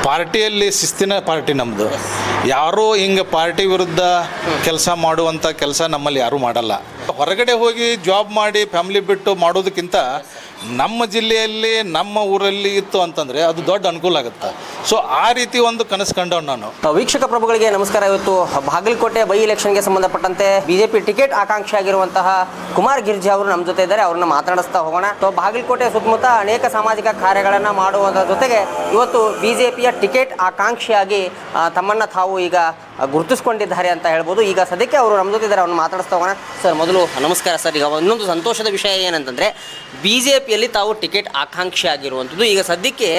ಪಾರ್ಟಿಯಲ್ಲಿ ಶಿಸ್ತಿನ ಪಾರ್ಟಿ ನಮ್ಮದು. ಯಾರೂ ಹಿಂಗೆ ಪಾರ್ಟಿ ವಿರುದ್ಧ ಕೆಲಸ ಮಾಡುವಂಥ ಕೆಲಸ ನಮ್ಮಲ್ಲಿ ಯಾರೂ ಮಾಡಲ್ಲ. ಹೊರಗಡೆ ಹೋಗಿ ಜಾಬ್ ಮಾಡಿ ಫ್ಯಾಮಿಲಿ ಬಿಟ್ಟು ಮಾಡೋದಕ್ಕಿಂತ ನಮ್ಮ ಜಿಲ್ಲೆಯಲ್ಲಿ ನಮ್ಮ ಊರಲ್ಲಿ ಇತ್ತು ಅಂತಂದರೆ ಅದು ದೊಡ್ಡ ಅನುಕೂಲ ಆಗುತ್ತೆ. ಸೊ ಆ ರೀತಿ ಒಂದು ಕನಸು ಕಂಡವ್ ನಾನು. ವೀಕ್ಷಕ ಪ್ರಭುಗಳಿಗೆ ನಮಸ್ಕಾರ. ಇವತ್ತು ಬಾಗಲಕೋಟೆ ಬೈ ಎಲೆಕ್ಷನ್ಗೆ ಸಂಬಂಧಪಟ್ಟಂತೆ ಬಿಜೆಪಿ ಟಿಕೆಟ್ ಆಕಾಂಕ್ಷಿ ಆಗಿರುವಂತಹ ಕುಮಾರ್ ಗಿರ್ಜಿ ಅವರು ನಮ್ಮ ಜೊತೆ ಇದ್ದಾರೆ. ಅವ್ರನ್ನ ಮಾತನಾಡಿಸ್ತಾ ಹೋಗೋಣ. ಬಾಗಲಕೋಟೆ ಸುತ್ತಮುತ್ತ ಅನೇಕ ಸಾಮಾಜಿಕ ಕಾರ್ಯಗಳನ್ನು ಮಾಡುವುದರ ಜೊತೆಗೆ ಇವತ್ತು ಬಿಜೆಪಿಯ ಟಿಕೆಟ್ ಆಕಾಂಕ್ಷಿಯಾಗಿ ತಮ್ಮನ್ನು ತಾವು ಈಗ ಗುರುತಿಸ್ಕೊಂಡಿದ್ದಾರೆ ಅಂತ ಹೇಳ್ಬೋದು. ಈಗ ಸದ್ಯಕ್ಕೆ ಅವರು ನಮ್ಮ ಜೊತೆ ಇದ್ದಾರೆ, ಅವ್ರನ್ನ ಮಾತಾಡಿಸ್ತಾ ಹೋಗೋಣ. ಸರ್, ಮೊದಲು ನಮಸ್ಕಾರ ಸರ್. ಈಗ ಇನ್ನೊಂದು ಸಂತೋಷದ ವಿಷಯ ಏನಂತಂದರೆ ಬಿಜೆಪಿಯಲ್ಲಿ ತಾವು ಟಿಕೆಟ್ ಆಕಾಂಕ್ಷಿ ಆಗಿರುವಂಥದ್ದು. ಈಗ ಸದ್ಯಕ್ಕೆ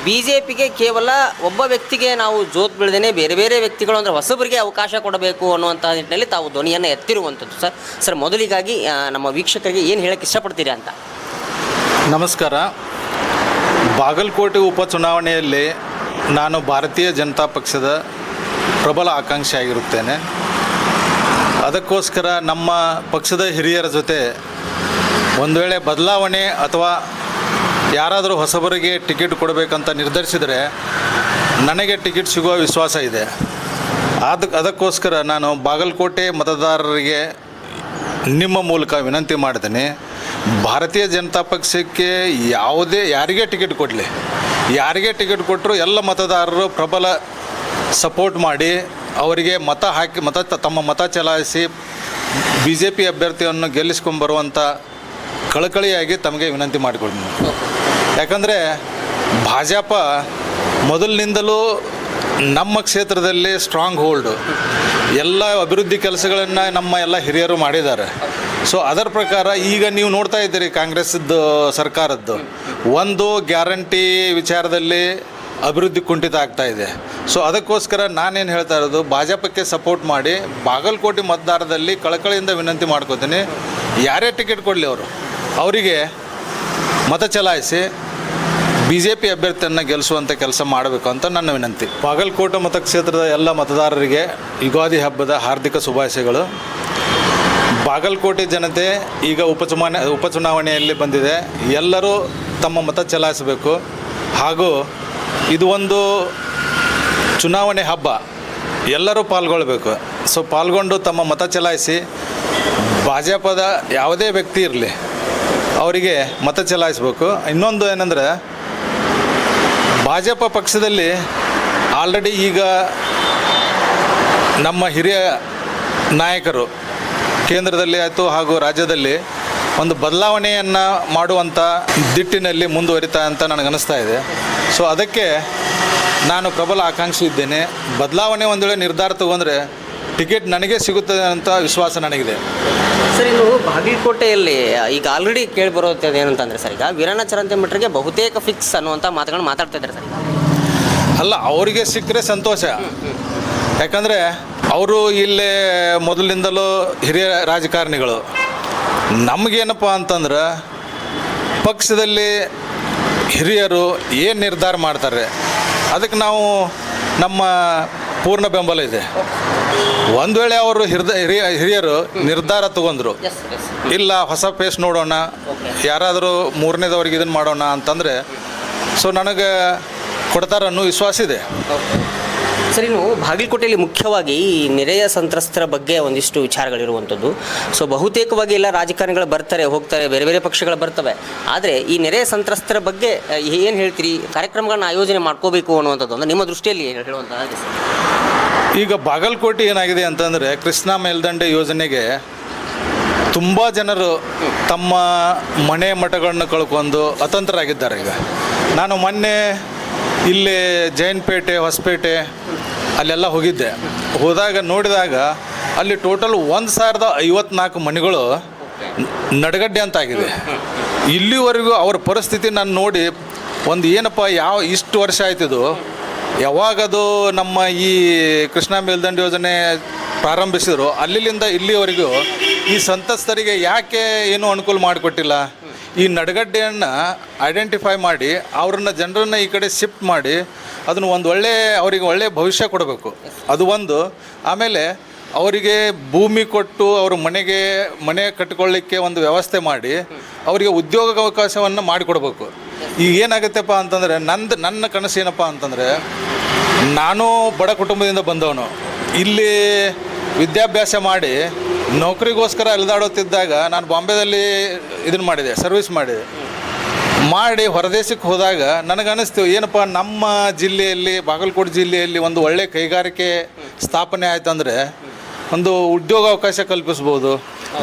ಬಿಜೆಪಿಗೆ ಕೇವಲ ಒಬ್ಬ ವ್ಯಕ್ತಿಗೆ ನಾವು ಜೋತ್ ಬೀಳದೇನೆ ಬೇರೆ ಬೇರೆ ವ್ಯಕ್ತಿಗಳು ಅಂದರೆ ಹೊಸಬರಿಗೆ ಅವಕಾಶ ಕೊಡಬೇಕು ಅನ್ನುವಂಥ ನಿಟ್ಟಿನಲ್ಲಿ ತಾವು ಧ್ವನಿಯನ್ನು ಎತ್ತಿರುವಂಥದ್ದು. ಸರ್ ಮೊದಲಿಗಾಗಿ ನಮ್ಮ ವೀಕ್ಷಕರಿಗೆ ಏನು ಹೇಳಕ್ಕೆ ಇಷ್ಟಪಡ್ತೀರಿ ಅಂತ. ನಮಸ್ಕಾರ. ಬಾಗಲಕೋಟೆ ಉಪಚುನಾವಣೆಯಲ್ಲಿ ನಾನು ಭಾರತೀಯ ಜನತಾ ಪಕ್ಷದ ಪ್ರಬಲ ಆಕಾಂಕ್ಷಿ ಆಗಿರುತ್ತೇನೆ. ಅದಕ್ಕೋಸ್ಕರ ನಮ್ಮ ಪಕ್ಷದ ಹಿರಿಯರ ಜೊತೆ ಒಂದು ವೇಳೆ ಬದಲಾವಣೆ ಅಥವಾ ಯಾರಾದರೂ ಹೊಸಬರಿಗೆ ಟಿಕೆಟ್ ಕೊಡಬೇಕಂತ ನಿರ್ಧರಿಸಿದರೆ ನನಗೆ ಟಿಕೆಟ್ ಸಿಗುವ ವಿಶ್ವಾಸ ಇದೆ. ಅದಕ್ಕೋಸ್ಕರ ನಾನು ಬಾಗಲಕೋಟೆ ಮತದಾರರಿಗೆ ನಿಮ್ಮ ಮೂಲಕ ವಿನಂತಿ ಮಾಡ್ತೀನಿ, ಭಾರತೀಯ ಜನತಾ ಪಕ್ಷಕ್ಕೆ ಯಾರಿಗೇ ಟಿಕೆಟ್ ಕೊಡಲಿ, ಯಾರಿಗೇ ಟಿಕೆಟ್ ಕೊಟ್ಟರು ಎಲ್ಲ ಮತದಾರರು ಪ್ರಬಲ ಸಪೋರ್ಟ್ ಮಾಡಿ ಅವರಿಗೆ ತಮ್ಮ ಮತ ಚಲಾಯಿಸಿ BJP ಅಭ್ಯರ್ಥಿಯನ್ನು ಗೆಲ್ಲಿಸ್ಕೊಂಬರುವಂಥ ಕಳಕಳಿಯಾಗಿ ತಮಗೆ ವಿನಂತಿ ಮಾಡಿಕೊಡ್ತೀನಿ. ಯಾಕಂದರೆ ಭಾಜಪ ಮೊದಲಿನಿಂದಲೂ ನಮ್ಮ ಕ್ಷೇತ್ರದಲ್ಲಿ ಸ್ಟ್ರಾಂಗ್ ಹೋಲ್ಡು, ಎಲ್ಲ ಅಭಿವೃದ್ಧಿ ಕೆಲಸಗಳನ್ನು ನಮ್ಮ ಎಲ್ಲ ಹಿರಿಯರು ಮಾಡಿದ್ದಾರೆ. ಸೊ ಅದರ ಪ್ರಕಾರ ಈಗ ನೀವು ನೋಡ್ತಾ ಇದ್ದೀರಿ ಕಾಂಗ್ರೆಸ್ದು ಸರ್ಕಾರದ್ದು ಒಂದು ಗ್ಯಾರಂಟಿ ವಿಚಾರದಲ್ಲಿ ಅಭಿವೃದ್ಧಿ ಕುಂಠಿತ ಆಗ್ತಾ ಇದೆ. ಸೊ ಅದಕ್ಕೋಸ್ಕರ ನಾನೇನು ಹೇಳ್ತಾ ಇರೋದು, ಭಾಜಪಕ್ಕೆ ಸಪೋರ್ಟ್ ಮಾಡಿ ಬಾಗಲಕೋಟೆ ಮತದಾರದಲ್ಲಿ ಕಳಕಳಿಯಿಂದ ವಿನಂತಿ ಮಾಡ್ಕೋತೀನಿ, ಯಾರೇ ಟಿಕೆಟ್ ಕೊಡಲಿ ಅವರಿಗೆ ಮತ ಚಲಾಯಿಸಿ BJP ಅಭ್ಯರ್ಥಿಯನ್ನು ಗೆಲ್ಲಿಸುವಂಥ ಕೆಲಸ ಮಾಡಬೇಕು ಅಂತ ನನ್ನ ವಿನಂತಿ. ಬಾಗಲಕೋಟೆ ಮತಕ್ಷೇತ್ರದ ಎಲ್ಲ ಮತದಾರರಿಗೆ ಯುಗಾದಿ ಹಬ್ಬದ ಹಾರ್ದಿಕ ಶುಭಾಶಯಗಳು. ಬಾಗಲಕೋಟೆ ಜನತೆ ಈಗ ಉಪಚುನಾವಣೆಯಲ್ಲಿ ಬಂದಿದೆ. ಎಲ್ಲರೂ ತಮ್ಮ ಮತ ಚಲಾಯಿಸಬೇಕು. ಹಾಗೂ ಇದು ಒಂದು ಚುನಾವಣೆ ಹಬ್ಬ, ಎಲ್ಲರೂ ಪಾಲ್ಗೊಳ್ಬೇಕು. ಸೊ ಪಾಲ್ಗೊಂಡು ತಮ್ಮ ಮತ ಚಲಾಯಿಸಿ ಭಾಜಪದ ಯಾವುದೇ ವ್ಯಕ್ತಿ ಇರಲಿ ಅವರಿಗೆ ಮತ ಚಲಾಯಿಸಬೇಕು. ಇನ್ನೊಂದು ಏನಂದರೆ, ಭಾಜಪ ಪಕ್ಷದಲ್ಲಿ ಆಲ್ರೆಡಿ ಈಗ ನಮ್ಮ ಹಿರಿಯ ನಾಯಕರು ಕೇಂದ್ರದಲ್ಲಿ ಆಯಿತು ಹಾಗೂ ರಾಜ್ಯದಲ್ಲಿ ಒಂದು ಬದಲಾವಣೆಯನ್ನು ಮಾಡುವಂಥ ದಿಟ್ಟಿನಲ್ಲಿ ಮುಂದುವರಿತಾ ಅಂತ ನನಗನ್ನಿಸ್ತಾ ಇದೆ. ಸೊ ಅದಕ್ಕೆ ನಾನು ಪ್ರಬಲ ಆಕಾಂಕ್ಷಿ ಇದ್ದೇನೆ. ಬದಲಾವಣೆ ಒಂದು ವೇಳೆ ನಿರ್ಧಾರ ತಗೊಂಡ್ರೆ ಟಿಕೆಟ್ ನನಗೆ ಸಿಗುತ್ತದೆ ಅಂತ ವಿಶ್ವಾಸ ನನಗಿದೆ. ಸರ್, ಇನ್ನು ಬಾಗಲಕೋಟೆಯಲ್ಲಿ ಈಗ ಆಲ್ರೆಡಿ ಕೇಳಿಬರೋದು ಏನಂತಂದರೆ ಸರ್, ಈಗ ವೀರಣ್ಣ ಚರಂತಿಮಠರಿಗೆ ಬಹುತೇಕ ಫಿಕ್ಸ್ ಅನ್ನುವಂಥ ಮಾತುಗಳನ್ನ ಮಾತಾಡ್ತಾ ಇದ್ದಾರೆ ಸರ್. ಅಲ್ಲ, ಅವರಿಗೆ ಸಿಕ್ಕರೆ ಸಂತೋಷ. ಯಾಕಂದರೆ ಅವರು ಇಲ್ಲೇ ಮೊದಲಿನಿಂದಲೂ ಹಿರಿಯ ರಾಜಕಾರಣಿಗಳು. ನಮಗೇನಪ್ಪ ಅಂತಂದ್ರೆ ಪಕ್ಷದಲ್ಲಿ ಹಿರಿಯರು ಏನು ನಿರ್ಧಾರ ಮಾಡ್ತಾರೆ ಅದಕ್ಕೆ ನಾವು ನಮ್ಮ ಪೂರ್ಣ ಬೆಂಬಲ ಇದೆ. ಒಂದು ವೇಳೆ ಅವರು ಹಿರಿಯರು ನಿರ್ಧಾರ ತಗೊಂಡ್ರು, ಇಲ್ಲ ಹೊಸ ಫೇಸ್ ನೋಡೋಣ, ಯಾರಾದರೂ ಮೂರನೇದವ್ರಿಗೆ ಇದನ್ನು ಮಾಡೋಣ ಅಂತಂದರೆ ಸೊ ನನಗೆ ಕೊಡ್ತಾರೆ ಅನ್ನೋ ವಿಶ್ವಾಸ ಇದೆ. ಸರ್, ಇನ್ನು ಬಾಗಲಕೋಟೆಯಲ್ಲಿ ಮುಖ್ಯವಾಗಿ ಈ ನೆರೆಯ ಸಂತ್ರಸ್ತರ ಬಗ್ಗೆ ಒಂದಿಷ್ಟು ವಿಚಾರಗಳಿರುವಂಥದ್ದು. ಸೊ ಬಹುತೇಕವಾಗಿ ಎಲ್ಲ ರಾಜಕಾರಣಿಗಳು ಬರ್ತಾರೆ ಹೋಗ್ತಾರೆ, ಬೇರೆ ಬೇರೆ ಪಕ್ಷಗಳು ಬರ್ತವೆ. ಆದರೆ ಈ ನೆರೆಯ ಸಂತ್ರಸ್ತರ ಬಗ್ಗೆ ಏನು ಹೇಳ್ತೀರಿ? ಕಾರ್ಯಕ್ರಮಗಳನ್ನ ಆಯೋಜನೆ ಮಾಡ್ಕೋಬೇಕು ಅನ್ನುವಂಥದ್ದು ಅಂದರೆ ನಿಮ್ಮ ದೃಷ್ಟಿಯಲ್ಲಿ ಹೇಳುವಂಥದ್ದು. ಈಗ ಬಾಗಲಕೋಟೆ ಏನಾಗಿದೆ ಅಂತಂದರೆ, ಕೃಷ್ಣಾ ಮೇಲ್ದಂಡೆ ಯೋಜನೆಗೆ ತುಂಬ ಜನರು ತಮ್ಮ ಮನೆ ಮಠಗಳನ್ನು ಕಳ್ಕೊಂಡು ಅತಂತ್ರರಾಗಿದ್ದಾರೆ. ಈಗ ನಾನು ಮೊನ್ನೆ ಇಲ್ಲಿ ಜೈನ್ಪೇಟೆ, ಹೊಸಪೇಟೆ ಅಲ್ಲೆಲ್ಲ ಹೋದಾಗ ನೋಡಿದಾಗ ಅಲ್ಲಿ ಟೋಟಲ್ 1054 ಮನೆಗಳು ನಡಗಡ್ಡೆ ಅಂತಾಗಿದೆ. ಇಲ್ಲಿವರೆಗೂ ಅವ್ರ ಪರಿಸ್ಥಿತಿ ನಾನು ನೋಡಿ ಏನಪ್ಪ ಇಷ್ಟು ವರ್ಷ ಆಯ್ತಿದು, ಯಾವಾಗದು ನಮ್ಮ ಈ ಕೃಷ್ಣಾ ಮೇಲ್ದಂಡೆ ಯೋಜನೆ ಪ್ರಾರಂಭಿಸಿದ್ರು ಅಲ್ಲಿಂದ ಇಲ್ಲಿವರೆಗೂ ಈ ಸಂತ್ರಸ್ತರಿಗೆ ಯಾಕೆ ಏನೂ ಅನುಕೂಲ ಮಾಡಿಕೊಟ್ಟಿಲ್ಲ? ಈ ನಡಗಡ್ಡೆಯನ್ನು ಐಡೆಂಟಿಫೈ ಮಾಡಿ ಜನರನ್ನು ಈ ಕಡೆ ಶಿಫ್ಟ್ ಮಾಡಿ ಅದನ್ನು ಅವರಿಗೆ ಒಳ್ಳೆಯ ಭವಿಷ್ಯ ಕೊಡಬೇಕು. ಅದು ಒಂದು. ಆಮೇಲೆ ಅವರಿಗೆ ಭೂಮಿ ಕೊಟ್ಟು ಅವ್ರ ಮನೆ ಕಟ್ಟಿಕೊಳ್ಳಿಕ್ಕೆ ಒಂದು ವ್ಯವಸ್ಥೆ ಮಾಡಿ ಅವರಿಗೆ ಉದ್ಯೋಗ ಅವಕಾಶವನ್ನು ಮಾಡಿಕೊಡ್ಬೇಕು. ಈಗ ಏನಾಗುತ್ತೆಪ್ಪ ಅಂತಂದರೆ ನನ್ನ ಕನಸು ಏನಪ್ಪ ಅಂತಂದರೆ, ನಾನು ಬಡ ಕುಟುಂಬದಿಂದ ಬಂದವನು. ಇಲ್ಲಿ ವಿದ್ಯಾಭ್ಯಾಸ ಮಾಡಿ ನೌಕರಿಗೋಸ್ಕರ ಅಲೆದಾಡುತ್ತಿದ್ದಾಗ ನಾನು ಬಾಂಬೆದಲ್ಲಿ ಇದನ್ನು ಮಾಡಿದೆ, ಸರ್ವಿಸ್ ಮಾಡಿ ಹೊರದೇಶಕ್ಕೆ ಹೋದಾಗ ನನಗನ್ನಿಸ್ತು, ಏನಪ್ಪ ನಮ್ಮ ಜಿಲ್ಲೆಯಲ್ಲಿ, ಬಾಗಲಕೋಟೆ ಜಿಲ್ಲೆಯಲ್ಲಿ ಒಂದು ಒಳ್ಳೆ ಕೈಗಾರಿಕೆ ಸ್ಥಾಪನೆ ಆಯ್ತಂದರೆ ಒಂದು ಉದ್ಯೋಗ ಅವಕಾಶ ಕಲ್ಪಿಸ್ಬೋದು,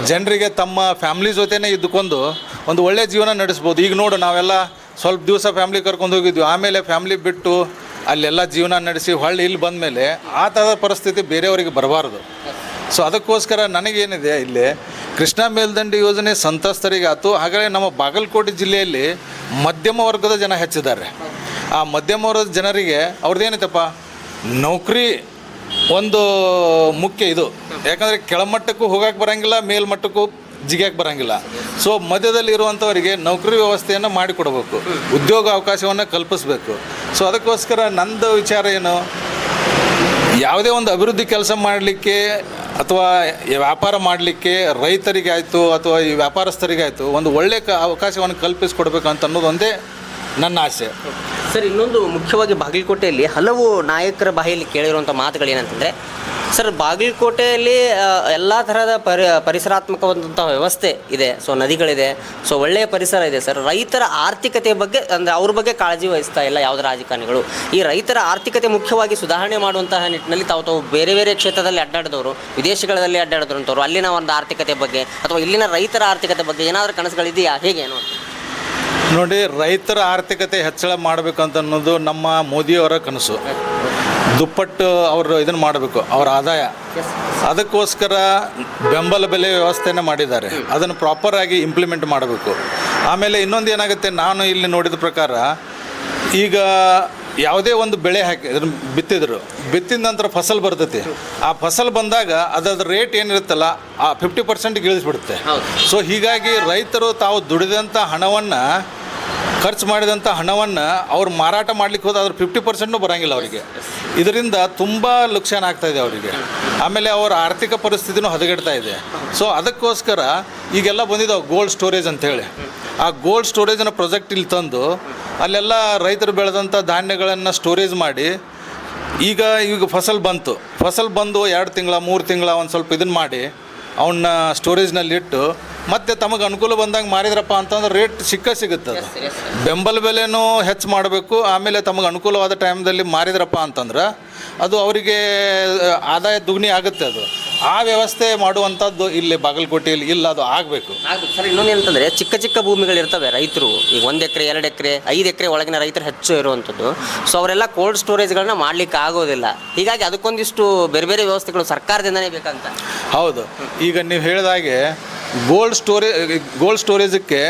ಜನರಿಗೆ ತಮ್ಮ ಫ್ಯಾಮ್ಲಿ ಜೊತೆನೇ ಇದ್ದುಕೊಂಡು ಒಂದು ಒಳ್ಳೆಯ ಜೀವನ ನಡೆಸ್ಬೋದು. ಈಗ ನೋಡು, ನಾವೆಲ್ಲ ಸ್ವಲ್ಪ ದಿವಸ ಫ್ಯಾಮ್ಲಿ ಕರ್ಕೊಂಡು ಹೋಗಿದ್ವಿ, ಆಮೇಲೆ ಫ್ಯಾಮ್ಲಿ ಬಿಟ್ಟು ಅಲ್ಲೆಲ್ಲ ಜೀವನ ನಡೆಸಿ ಹೊಳ್ಳಿ ಇಲ್ಲಿ ಬಂದಮೇಲೆ ಆ ಥರದ ಪರಿಸ್ಥಿತಿ ಬೇರೆಯವರಿಗೆ ಬರಬಾರ್ದು. ಸೊ ಅದಕ್ಕೋಸ್ಕರ ನನಗೇನಿದೆ, ಇಲ್ಲಿ ಕೃಷ್ಣಾ ಮೇಲ್ದಂಡೆ ಯೋಜನೆ ಸಂತ್ರಸ್ತರಿಗೆ ಆಯ್ತು. ಹಾಗಾಗಿ ನಮ್ಮ ಬಾಗಲಕೋಟೆ ಜಿಲ್ಲೆಯಲ್ಲಿ ಮಧ್ಯಮ ವರ್ಗದ ಜನ ಹೆಚ್ಚಿದ್ದಾರೆ. ಆ ಮಧ್ಯಮ ವರ್ಗದ ಜನರಿಗೆ ಅವ್ರದ್ದೇನೈತಪ್ಪ, ನೌಕರಿ ಒಂದು ಮುಖ್ಯ ಇದು. ಯಾಕಂದರೆ ಕೆಳಮಟ್ಟಕ್ಕೂ ಹೋಗಕ್ಕೆ ಬರೋಂಗಿಲ್ಲ, ಮೇಲ್ಮಟ್ಟಕ್ಕೂ ಜಿಗ್ಯಾಕೆ ಬರೋಂಗಿಲ್ಲ. ಸೊ ಮಧ್ಯದಲ್ಲಿ ಇರುವಂಥವರಿಗೆ ನೌಕರಿ ವ್ಯವಸ್ಥೆಯನ್ನು ಮಾಡಿಕೊಡ್ಬೇಕು, ಉದ್ಯೋಗ ಅವಕಾಶವನ್ನು ಕಲ್ಪಿಸ್ಬೇಕು. ಸೊ ಅದಕ್ಕೋಸ್ಕರ ನಂದು ವಿಚಾರ ಏನು, ಯಾವುದೇ ಒಂದು ಅಭಿವೃದ್ಧಿ ಕೆಲಸ ಮಾಡಲಿಕ್ಕೆ ಅಥವಾ ವ್ಯಾಪಾರ ಮಾಡಲಿಕ್ಕೆ ರೈತರಿಗೆ ಆಯಿತು ಅಥವಾ ಈ ವ್ಯಾಪಾರಸ್ಥರಿಗಾಯಿತು ಒಂದು ಒಳ್ಳೆಯ ಅವಕಾಶವನ್ನು ಕಲ್ಪಿಸಿಕೊಡ್ಬೇಕು ಅಂತ ಅನ್ನೋದು ಒಂದೇ ನನ್ನ ಆಸೆ. ಸರ್, ಇನ್ನೊಂದು ಮುಖ್ಯವಾಗಿ ಬಾಗಲಕೋಟೆಯಲ್ಲಿ ಹಲವು ನಾಯಕರ ಬಾಯಲ್ಲಿ ಕೇಳಿರುವಂಥ ಮಾತುಗಳೇನಂತಂದರೆ, ಸರ್ ಬಾಗಲಕೋಟೆಯಲ್ಲಿ ಎಲ್ಲ ಥರದ ಪರಿಸರಾತ್ಮಕವಾದಂಥ ವ್ಯವಸ್ಥೆ ಇದೆ. ಸೊ ನದಿಗಳಿದೆ, ಸೊ ಒಳ್ಳೆಯ ಪರಿಸರ ಇದೆ ಸರ್. ರೈತರ ಆರ್ಥಿಕತೆ ಬಗ್ಗೆ ಅಂದರೆ ಅವ್ರ ಬಗ್ಗೆ ಕಾಳಜಿ ವಹಿಸ್ತಾ ಇಲ್ಲ ಯಾವುದೇ ರಾಜಕಾರಣಿಗಳು. ಈ ರೈತರ ಆರ್ಥಿಕತೆ ಮುಖ್ಯವಾಗಿ ಸುಧಾರಣೆ ಮಾಡುವಂತಹ ನಿಟ್ಟಿನಲ್ಲಿ ತಾವು ಬೇರೆ ಬೇರೆ ಕ್ಷೇತ್ರದಲ್ಲಿ ಅಡ್ಡಾಡಿದವರು, ವಿದೇಶಗಳಲ್ಲಿ ಅಡ್ಡಾಡಿದಂಥವ್ರು, ಅಲ್ಲಿನ ಒಂದು ಆರ್ಥಿಕತೆ ಬಗ್ಗೆ ಅಥವಾ ಇಲ್ಲಿನ ರೈತರ ಆರ್ಥಿಕತೆ ಬಗ್ಗೆ ಏನಾದರೂ ಕನಸುಗಳಿದೆಯಾ, ಹೇಗೇನು? ನೋಡಿ, ರೈತರ ಆರ್ಥಿಕತೆ ಹೆಚ್ಚಳ ಮಾಡಬೇಕಂತ ಅನ್ನೋದು ನಮ್ಮ ಮೋದಿಯವರ ಕನಸು. ದುಪ್ಪಟ್ಟು ಅವರು ಇದನ್ನು ಮಾಡಬೇಕು, ಅವರ ಆದಾಯ. ಅದಕ್ಕೋಸ್ಕರ ಬೆಂಬಲ ಬೆಲೆ ವ್ಯವಸ್ಥೆಯನ್ನು ಮಾಡಿದ್ದಾರೆ, ಅದನ್ನು ಪ್ರಾಪರಾಗಿ ಇಂಪ್ಲಿಮೆಂಟ್ ಮಾಡಬೇಕು. ಆಮೇಲೆ ಇನ್ನೊಂದು ಏನಾಗುತ್ತೆ, ನಾನು ಇಲ್ಲಿ ನೋಡಿದ ಪ್ರಕಾರ ಈಗ ಯಾವುದೇ ಒಂದು ಬೆಳೆ ಹಾಕಿ ಅದನ್ನು ಬಿತ್ತಿದ ನಂತರ ಫಸಲ್ ಬರ್ತೈತಿ. ಆ ಫಸಲ್ ಬಂದಾಗ ಅದರ ರೇಟ್ ಏನಿರುತ್ತಲ್ಲ ಆ 50% ಇಳಿಸ್ಬಿಡುತ್ತೆ. ಸೊ ಹೀಗಾಗಿ ರೈತರು ತಾವು ದುಡಿದಂಥ ಹಣವನ್ನು, ಖರ್ಚು ಮಾಡಿದಂಥ ಹಣವನ್ನು ಅವ್ರು ಮಾರಾಟ ಮಾಡ್ಲಿಕ್ಕೆ ಹೋದ ಅದ್ರ 50% ಬರೋಂಗಿಲ್ಲ ಅವರಿಗೆ. ಇದರಿಂದ ತುಂಬ ನುಕ್ಸಾನ ಆಗ್ತಾಯಿದೆ ಅವರಿಗೆ. ಆಮೇಲೆ ಅವರ ಆರ್ಥಿಕ ಪರಿಸ್ಥಿತಿನೂ ಹದಗೆಡ್ತಾ ಇದೆ. ಸೊ ಅದಕ್ಕೋಸ್ಕರ ಈಗೆಲ್ಲ ಬಂದಿದ್ದಾವೆ ಗೋಲ್ಡ್ ಸ್ಟೋರೇಜ್ ಅಂಥೇಳಿ. ಆ ಗೋಲ್ಡ್ ಸ್ಟೋರೇಜನ್ನು ಪ್ರಾಜೆಕ್ಟ್ ಇಲ್ಲಿ ತಂದು ಅಲ್ಲೆಲ್ಲ ರೈತರು ಬೆಳೆದಂಥ ಧಾನ್ಯಗಳನ್ನು ಸ್ಟೋರೇಜ್ ಮಾಡಿ, ಈಗ ಫಸಲ್ ಬಂದು 2 ತಿಂಗಳ 3 ತಿಂಗಳ ಒಂದು ಸ್ವಲ್ಪ ಇದನ್ನು ಮಾಡಿ ಅವನ್ನ ಸ್ಟೋರೇಜ್ನಲ್ಲಿಟ್ಟು ಮತ್ತೆ ತಮಗೆ ಅನುಕೂಲ ಬಂದಂಗೆ ಮಾರಿದ್ರಪ್ಪ ಅಂತಂದ್ರೆ ರೇಟ್ ಸಿಗುತ್ತೆ. ಅದು ಬೆಂಬಲ ಬೆಲೆನೂ ಹೆಚ್ಚು ಮಾಡಬೇಕು. ಆಮೇಲೆ ತಮಗೆ ಅನುಕೂಲವಾದ ಟೈಮ್ದಲ್ಲಿ ಮಾರಿದ್ರಪ್ಪ ಅಂತಂದ್ರೆ ಅದು ಅವರಿಗೆ ಆದಾಯ ದುಗ್ನಿ ಆಗುತ್ತೆ. ಅದು ಆ ವ್ಯವಸ್ಥೆ ಮಾಡುವಂಥದ್ದು ಇಲ್ಲಿ ಬಾಗಲಕೋಟೆಯಲ್ಲಿ ಇಲ್ಲ, ಅದು ಆಗಬೇಕು ಸರ್. ಇನ್ನೊಂದು ಏನಂತಂದರೆ, ಚಿಕ್ಕ ಚಿಕ್ಕ ಭೂಮಿಗಳಿರ್ತವೆ ರೈತರು, ಈಗ 1 ಎಕರೆ 2 ಎಕರೆ 5 ಎಕರೆ ಒಳಗಿನ ರೈತರು ಹೆಚ್ಚು ಇರುವಂಥದ್ದು. ಸೊ ಅವರೆಲ್ಲ ಕೋಲ್ಡ್ ಸ್ಟೋರೇಜ್ಗಳನ್ನ ಮಾಡಲಿಕ್ಕೆ ಆಗೋದಿಲ್ಲ. ಹೀಗಾಗಿ ಅದಕ್ಕೊಂದಿಷ್ಟು ಬೇರೆ ಬೇರೆ ವ್ಯವಸ್ಥೆಗಳು ಸರ್ಕಾರದಿಂದನೇ ಬೇಕಂತ. ಹೌದು, ಈಗ ನೀವು ಹೇಳಿದಾಗೆ ಗೋಲ್ಡ್ ಸ್ಟೋರೇಜಕ್ಕೆ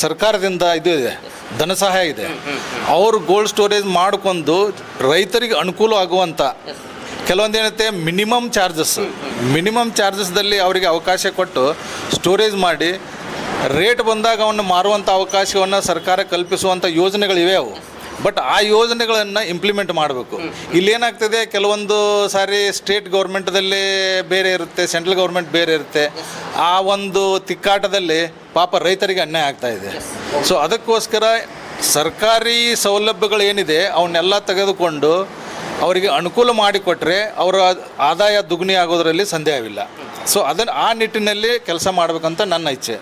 ಸರ್ಕಾರದಿಂದ ಇದು ಇದೆ, ಧನ ಸಹಾಯ ಇದೆ. ಅವರು ಗೋಲ್ಡ್ ಸ್ಟೋರೇಜ್ ಮಾಡಿಕೊಂಡು ರೈತರಿಗೆ ಅನುಕೂಲ ಆಗುವಂಥ ಕೆಲವೊಂದು ಏನೈತೆ ಮಿನಿಮಮ್ ಚಾರ್ಜಸ್ದಲ್ಲಿ ಅವರಿಗೆ ಅವಕಾಶ ಕೊಟ್ಟು ಸ್ಟೋರೇಜ್ ಮಾಡಿ ರೇಟ್ ಬಂದಾಗ ಅವನ್ನು ಮಾರುವಂಥ ಅವಕಾಶವನ್ನು ಸರ್ಕಾರ ಕಲ್ಪಿಸುವಂಥ ಯೋಜನೆಗಳಿವೆ ಅವು. ಬಟ್ ಆ ಯೋಜನೆಗಳನ್ನು ಇಂಪ್ಲಿಮೆಂಟ್ ಮಾಡಬೇಕು. ಇಲ್ಲೇನಾಗ್ತದೆ, ಕೆಲವೊಂದು ಸಾರಿ ಸ್ಟೇಟ್ ಗೌರ್ಮೆಂಟ್ದಲ್ಲಿ ಬೇರೆ ಇರುತ್ತೆ, ಸೆಂಟ್ರಲ್ ಗೌರ್ಮೆಂಟ್ ಬೇರೆ ಇರುತ್ತೆ. ಆ ಒಂದು ತಿಕ್ಕಾಟದಲ್ಲಿ ಪಾಪ ರೈತರಿಗೆ ಅನ್ಯಾಯ ಆಗ್ತಾಯಿದೆ. ಸೊ ಅದಕ್ಕೋಸ್ಕರ ಸರ್ಕಾರಿ ಸೌಲಭ್ಯಗಳೇನಿದೆ ಅವನ್ನೆಲ್ಲ ತೆಗೆದುಕೊಂಡು ಅವರಿಗೆ ಅನುಕೂಲ ಮಾಡಿಕೊಟ್ರೆ ಅವರ ಆದಾಯ ದುಗ್ನಿ ಆಗೋದರಲ್ಲಿ ಸಂದೇಹವಿಲ್ಲ. ಸೊ ಅದನ್ನು ಆ ನಿಟ್ಟಿನಲ್ಲಿ ಕೆಲಸ ಮಾಡಬೇಕಂತ ನನ್ನ ಇಚ್ಛೆ.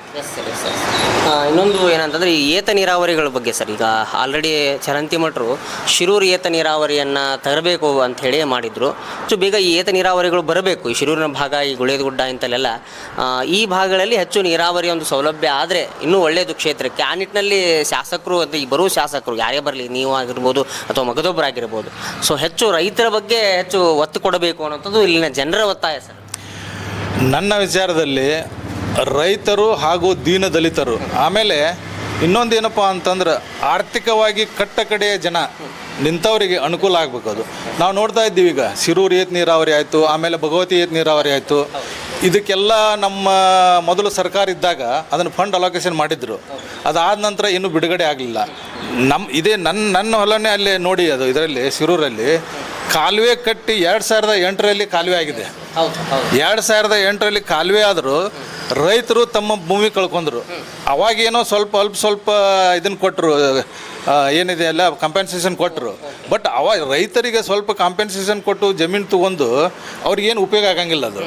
ಇನ್ನೊಂದು ಏನಂತಂದರೆ, ಈ ಏತ ನೀರಾವರಿಗಳ ಬಗ್ಗೆ ಸರ್, ಈಗ ಆಲ್ರೆಡಿ ಚರಂತಿ ಮಠರು ಶಿರೂರು ಏತ ನೀರಾವರಿಯನ್ನು ತರಬೇಕು ಅಂತ ಹೇಳಿ ಮಾಡಿದರು. ಸೊ ಬೇಗ ಈ ಏತ ನೀರಾವರಿಗಳು ಬರಬೇಕು. ಈ ಶಿರೂರಿನ ಭಾಗ, ಈ ಗುಳೇದಗುಡ್ಡ ಇಂತಲ್ಲೆಲ್ಲ ಈ ಭಾಗಗಳಲ್ಲಿ ಹೆಚ್ಚು ನೀರಾವರಿ ಒಂದು ಸೌಲಭ್ಯ ಆದರೆ ಇನ್ನೂ ಒಳ್ಳೆಯದು ಕ್ಷೇತ್ರಕ್ಕೆ. ಆ ನಿಟ್ಟಿನಲ್ಲಿ ಶಾಸಕರು ಅಂತ ಈ ಬರುವ ಶಾಸಕರು ಯಾರೇ ಬರಲಿ, ನೀವು ಆಗಿರ್ಬೋದು ಅಥವಾ ಮಗದೊಬ್ಬರಾಗಿರ್ಬೋದು, ಸೊ ಹೆಚ್ಚು ರೈತರ ಬಗ್ಗೆ ಹೆಚ್ಚು ಒತ್ತು ಕೊಡಬೇಕು ಅನ್ನೋಂಥದ್ದು ಇಲ್ಲಿನ ಜನರ ಒತ್ತಾಯ ಸರ್. ನನ್ನ ವಿಚಾರದಲ್ಲಿ ರೈತರು ಹಾಗೂ ದೀನದಲಿತರು, ಆಮೇಲೆ ಇನ್ನೊಂದು ಏನಪ್ಪ ಅಂತಂದ್ರೆ ಆರ್ಥಿಕವಾಗಿ ಕಟ್ಟಕಡೆಯ ಜನ ನಿಂತವರಿಗೆ ಅನುಕೂಲ ಆಗಬೇಕು. ಅದು ನಾವು ನೋಡ್ತಾ ಇದ್ದೀವಿ. ಈಗ ಶಿರೂರು ಏತ ನೀರಾವರಿ ಆಯಿತು, ಆಮೇಲೆ ಭಗವತಿ ಏತ ನೀರಾವರಿ ಆಯಿತು. ಇದಕ್ಕೆಲ್ಲ ನಮ್ಮ ಮೊದಲು ಸರ್ಕಾರ ಇದ್ದಾಗ ಅದನ್ನು ಫಂಡ್ ಅಲೋಕೇಶನ್ ಮಾಡಿದ್ರು. ಅದಾದ ನಂತರ ಇನ್ನೂ ಬಿಡುಗಡೆ ಆಗಲಿಲ್ಲ. ನನ್ನ ಹೊಲನೇ ಅಲ್ಲಿ ನೋಡಿ, ಅದು ಇದರಲ್ಲಿ ಶಿರೂರಲ್ಲಿ ಕಾಲುವೆ ಕಟ್ಟಿ 2008ರಲ್ಲಿ ಕಾಲುವೆ ಆಗಿದೆ. 2008ರಲ್ಲಿ ಕಾಲುವೆ ಆದರೂ ರೈತರು ತಮ್ಮ ಭೂಮಿ ಕಳ್ಕೊಂಡ್ರು. ಅವಾಗೇನೋ ಸ್ವಲ್ಪ ಇದನ್ನು ಕೊಟ್ಟರು, ಏನಿದೆ ಅಲ್ಲ ಕಾಂಪೆನ್ಸೇಷನ್ ಕೊಟ್ಟರು. ಬಟ್ ರೈತರಿಗೆ ಸ್ವಲ್ಪ ಕಾಂಪೆನ್ಸೇಷನ್ ಕೊಟ್ಟು ಜಮೀನು ತೊಗೊಂಡು ಅವ್ರಿಗೇನು ಉಪಯೋಗ ಆಗಂಗಿಲ್ಲ ಅದು.